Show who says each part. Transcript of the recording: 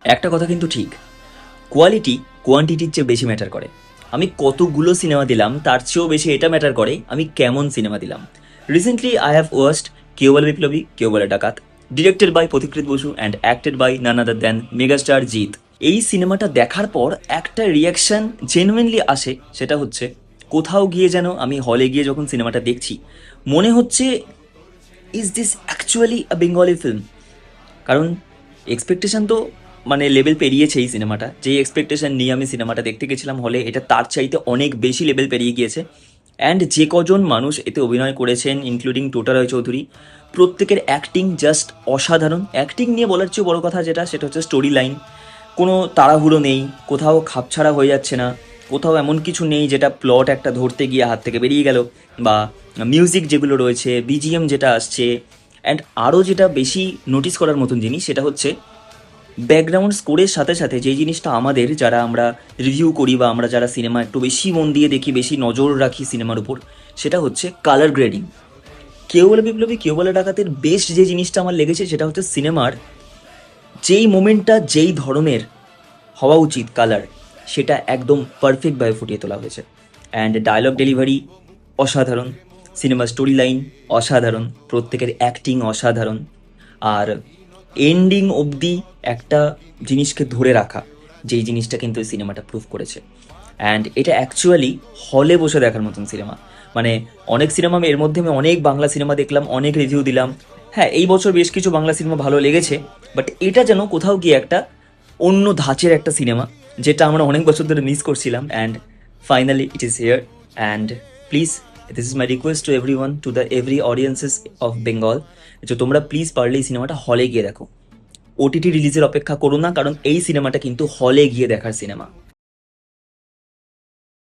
Speaker 1: একটা কথা কিন্তু ঠিক, কোয়ালিটি কোয়ান্টিটির চেয়ে বেশি ম্যাটার করে। আমি কতগুলো সিনেমা দিলাম তার চেয়েও বেশি এটা ম্যাটার করে আমি কেমন সিনেমা দিলাম। রিসেন্টলি আই হ্যাভ ওয়াচড কেউ বলে বিপ্লবী কেউ বলে ডাকাত, directed by Pathikrit Basu and acted by none other than megastar Jeet. এই সিনেমাটা দেখার পর একটা রিয়াকশন জেনুইনলি আসে, সেটা হচ্ছে কোথাও গিয়ে যেন আমি হলে গিয়ে যখন সিনেমাটা দেখছি মনে হচ্ছে is this actually a Bengali film. কারণ এক্সপেকটেশন তো মানে লেভেল পেরিয়েছে এই সিনেমাটা, যেই এক্সপেকটেশন নিয়ে আমি সিনেমাটা দেখতে গেছিলাম হলে, এটা তার চাইতে অনেক বেশি লেভেল পেরিয়ে গিয়েছে। অ্যান্ড যে কজন মানুষ এতে অভিনয় করেছেন ইনক্লুডিং টোটা রয় চৌধুরী, প্রত্যেকের অ্যাক্টিং জাস্ট অসাধারণ। অ্যাক্টিং নিয়ে বলার চেয়ে বড় কথা যেটা, সেটা হচ্ছে স্টোরি লাইন। কোনো তাড়াহুড়ো নেই, কোথাও খাপছাড়া হয়ে যাচ্ছে না, কোথাও এমন কিছু নেই যেটা প্লট একটা ধরতে গিয়ে হাত থেকে বেরিয়ে গেল, বা মিউজিক যেগুলো রয়েছে, বিজিএম যেটা আসছে। অ্যান্ড আরও যেটা বেশি নোটিস করার মতন জিনিস সেটা হচ্ছে ব্যাকগ্রাউন্ড স্কোরের সাথে সাথে যেই জিনিসটা আমাদের, যারা আমরা রিভিউ করি বা আমরা যারা সিনেমা একটু বেশি মন দিয়ে দেখি, বেশি নজর রাখি সিনেমার উপর, সেটা হচ্ছে কালার গ্রেডিং। কেউ বলে বিপ্লবী কেউ বলে ডাকাতের বেস্ট যে জিনিসটা আমার লেগেছে সেটা হচ্ছে সিনেমার যেই মোমেন্টটা যেই ধরনের হওয়া উচিত কালার, সেটা একদম পারফেক্টভাবে ফুটিয়ে তোলা হয়েছে। অ্যান্ড ডায়লগ ডেলিভারি অসাধারণ, সিনেমার স্টোরি লাইন অসাধারণ, প্রত্যেকের অ্যাক্টিং অসাধারণ। আর এন্ডিং অবধি একটা জিনিসকে ধরে রাখা, যেই জিনিসটা কিন্তু এই সিনেমাটা প্রুভ করেছে। অ্যান্ড এটা অ্যাকচুয়ালি হলে বসে দেখার মতন সিনেমা। মানে অনেক সিনেমা আমি এর মধ্যে আমি অনেক বাংলা সিনেমা দেখলাম, অনেক রিভিউ দিলাম। হ্যাঁ, এই বছর বেশ কিছু বাংলা সিনেমা ভালো লেগেছে, বাট এটা যেন কোথাও গিয়ে একটা অন্য ধাঁচের একটা সিনেমা, যেটা আমরা অনেক বছর ধরে মিস করছিলাম। And finally it is here. And please, this is my request to every one, to the every audiences of Bengal, যে তোমরা প্লিজ পারলে এই সিনেমাটা হলে গিয়ে দেখো। ওটিটি রিলিজের অপেক্ষা করো না, কারণ এই সিনেমাটা কিন্তু হলে গিয়ে দেখার সিনেমা।